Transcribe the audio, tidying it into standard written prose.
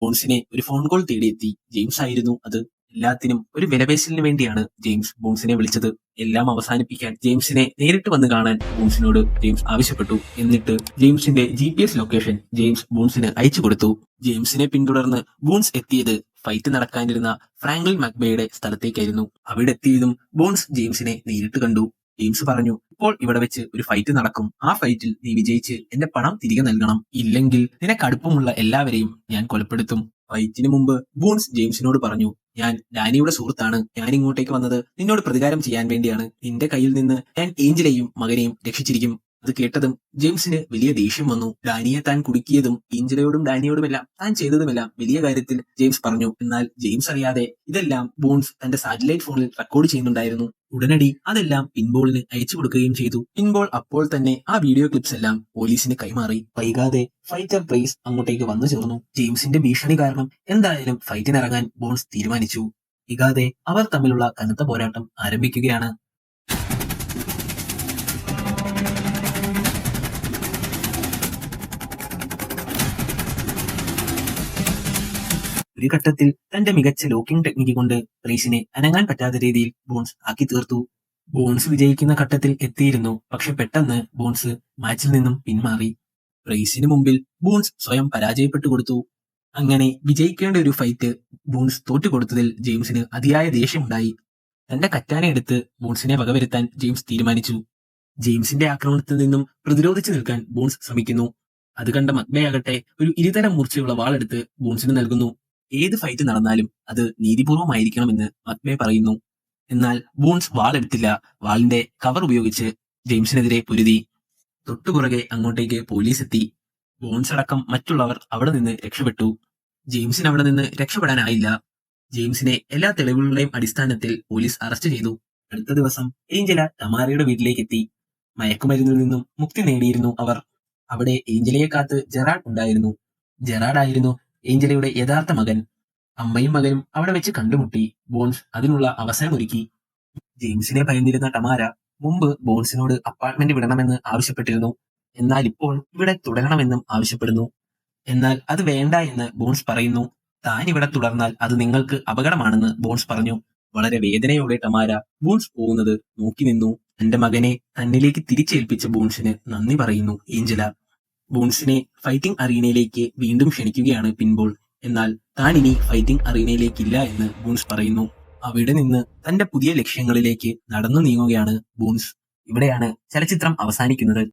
ബോൺസിനെ ഒരു phone call തേടിയെത്തി. James ആയിരുന്നു അത്. എല്ലാത്തിനും ഒരു വിലപേശലിന് വേണ്ടിയാണ് ജെയിംസ് ബോൺസിനെ വിളിച്ചത്. എല്ലാം അവസാനിപ്പിക്കാൻ ജെയിംസിനെ നേരിട്ട് വന്ന് കാണാൻ ബോൺസിനോട് ജെയിംസ് ആവശ്യപ്പെട്ടു. എന്നിട്ട് ജെയിംസിന്റെ GPS ലൊക്കേഷൻ ജെയിംസ് ബോൺസിന് അയച്ചു കൊടുത്തു. ജെയിംസിനെ പിന്തുടർന്ന് ബോൺസ് എത്തിയത് ഫൈറ്റ് നടക്കാനിരുന്ന ഫ്രാങ്ക്ലിൻ മക്ബേയുടെ സ്ഥലത്തേക്കായിരുന്നു. അവിടെ എത്തിയതും ബോൺസ് ജെയിംസിനെ നേരിട്ട് കണ്ടു. ജെയിംസ് പറഞ്ഞു, ഇപ്പോൾ ഇവിടെ വെച്ച് ഒരു ഫൈറ്റ് നടക്കും. ആ ഫൈറ്റിൽ നീ വിജയിച്ച് എന്റെ പണം തിരികെ നൽകണം. ഇല്ലെങ്കിൽ നിനക്ക് അടുപ്പമുള്ള എല്ലാവരെയും ഞാൻ കൊലപ്പെടുത്തും. ഫൈറ്റിന് മുമ്പ് ബോൺസ് ജെയിംസിനോട് പറഞ്ഞു, ഞാൻ ഡാനിയുടെ സുഹൃത്താണ്. ഞാൻ ഇങ്ങോട്ടേക്ക് വന്നത് നിന്നോട് പ്രതികാരം ചെയ്യാൻ വേണ്ടിയാണ്. നിന്റെ കയ്യിൽ നിന്ന് ഞാൻ ഏഞ്ചലെയും മകനെയും രക്ഷിച്ചിരിക്കും. അത് കേട്ടതും ജെയിംസിന് വലിയ ദേഷ്യം വന്നു. ഡാനിയെ താൻ കുടുക്കിയതും ഏഞ്ചലയോടും ഡാനിയോടുമെല്ലാം താൻ ചെയ്തതുമെല്ലാം വലിയ കാര്യത്തിൽ ജെയിംസ് പറഞ്ഞു. എന്നാൽ ജെയിംസ് അറിയാതെ ഇതെല്ലാം ബോൺസ് തന്റെ സാറ്റലൈറ്റ് ഫോണിൽ റെക്കോർഡ് ചെയ്യുന്നുണ്ടായിരുന്നു. ഉടനടി അതെല്ലാം പിൻബോളിന് അയച്ചു കൊടുക്കുകയും ചെയ്തു. പിൻബോൾ അപ്പോൾ തന്നെ ആ വീഡിയോ ക്ലിപ്സ് എല്ലാം പോലീസിന് കൈമാറി. വൈകാതെ ഫൈറ്റർ പ്രൈസ് അങ്ങോട്ടേക്ക് വന്നു ചേർന്നു. ജെയിംസിന്റെ ഭീഷണി കാരണം എന്തായാലും ഫൈറ്റിനിറങ്ങാൻ ബോൺസ് തീരുമാനിച്ചു. വൈകാതെ അവർ തമ്മിലുള്ള കനത്ത പോരാട്ടം ആരംഭിക്കുകയാണ്. ഒരു ഘട്ടത്തിൽ തന്റെ മികച്ച ലോക്കിംഗ് ടെക്നിക്ക് കൊണ്ട് പ്രൈസിനെ അനങ്ങാൻ പറ്റാത്ത രീതിയിൽ ബോൺസ് ആക്കി തീർത്തു. ബോൺസ് വിജയിക്കുന്ന ഘട്ടത്തിൽ എത്തിയിരുന്നു. പക്ഷെ പെട്ടെന്ന് ബോൺസ് മാച്ചിൽ നിന്നും പിന്മാറി. പ്രൈസിന് മുമ്പിൽ ബോൺസ് സ്വയം പരാജയപ്പെട്ടു കൊടുത്തു. അങ്ങനെ വിജയിക്കേണ്ട ഒരു ഫൈറ്റ് ബോൺസ് തോറ്റുകൊടുത്തതിൽ ജെയിംസിന് അതിയായ ദേഷ്യമുണ്ടായി. തന്റെ കറ്റാന എടുത്ത് ബോൺസിനെ വകവരുത്താൻ ജെയിംസ് തീരുമാനിച്ചു. ജെയിംസിന്റെ ആക്രമണത്തിൽ നിന്നും പ്രതിരോധിച്ചു നിൽക്കാൻ ബോൺസ് ശ്രമിക്കുന്നു. അത് കണ്ട മക്ബേയാകട്ടെ ഒരു ഇരുതരം മൂർച്ചയുള്ള വാളെടുത്ത് ബോൺസിന് നൽകുന്നു. ഏത് ഫൈറ്റ് നടന്നാലും അത് നീതിപൂർവമായിരിക്കണമെന്ന് മക്ബേ പറയുന്നു. എന്നാൽ ബോൺസ് വാളെടുത്തില്ല. വാളിന്റെ കവർ ഉപയോഗിച്ച് ജെയിംസിനെതിരെ പൊരുതി. തൊട്ടുപുറകെ അങ്ങോട്ടേക്ക് പോലീസ് എത്തി. ബോൺസ് അടക്കം മറ്റുള്ളവർ അവിടെ നിന്ന് രക്ഷപ്പെട്ടു. ജെയിംസിന് അവിടെ നിന്ന് രക്ഷപ്പെടാനായില്ല. ജെയിംസിനെ എല്ലാ തെളിവുകളുടെയും അടിസ്ഥാനത്തിൽ പോലീസ് അറസ്റ്റ് ചെയ്തു. അടുത്ത ദിവസം ഏഞ്ചല ടമാരയുടെ വീട്ടിലേക്ക് എത്തി. മയക്കുമരുന്നിൽ നിന്നും മുക്തി നേടിയിരുന്നു അവർ. അവിടെ ഏഞ്ചലയെ കാത്ത് ജെറാഡ് ഉണ്ടായിരുന്നു. ജെറാഡ് ആയിരുന്നു ഏഞ്ചലയുടെ യഥാർത്ഥ മകൻ. അമ്മയും മകനും അവിടെ വെച്ച് കണ്ടുമുട്ടി. ബോൺസ് അതിനുള്ള അവസരമൊരുക്കി. ജെയിംസിനെ ഭയന്നിരുന്ന ടമാര മുമ്പ് ബോൺസിനോട് അപ്പാർട്ട്മെന്റ് വിടണമെന്ന് ആവശ്യപ്പെട്ടിരുന്നു. എന്നാൽ ഇപ്പോൾ ഇവിടെ തുടരണമെന്നും ആവശ്യപ്പെടുന്നു. എന്നാൽ അത് വേണ്ട എന്ന് ബോൺസ് പറയുന്നു. താൻ ഇവിടെ തുടർന്നാൽ അത് നിങ്ങൾക്ക് അപകടമാണെന്ന് ബോൺസ് പറഞ്ഞു. വളരെ വേദനയോടെ ടമാര ബോൺസ് പോകുന്നത് നോക്കി നിന്നു. തന്റെ മകനെ തന്നിലേക്ക് തിരിച്ചേൽപ്പിച്ച ബോൺസിന് നന്ദി പറയുന്നു ഏഞ്ചല. ബോൺസിനെ ഫൈറ്റിംഗ് അറീനയിലേക്ക് വീണ്ടും ക്ഷണിക്കുകയാണ് പിൻബോൾ. എന്നാൽ താൻ ഇനി ഫൈറ്റിംഗ് അറീനയിലേക്കില്ല എന്ന് ബോൺസ് പറയുന്നു. അവിടെ നിന്ന് തന്റെ പുതിയ ലക്ഷ്യങ്ങളിലേക്ക് നടന്നു നീങ്ങുകയാണ് ബോൺസ്. ഇവിടെയാണ് ചലച്ചിത്രം അവസാനിക്കുന്നത്.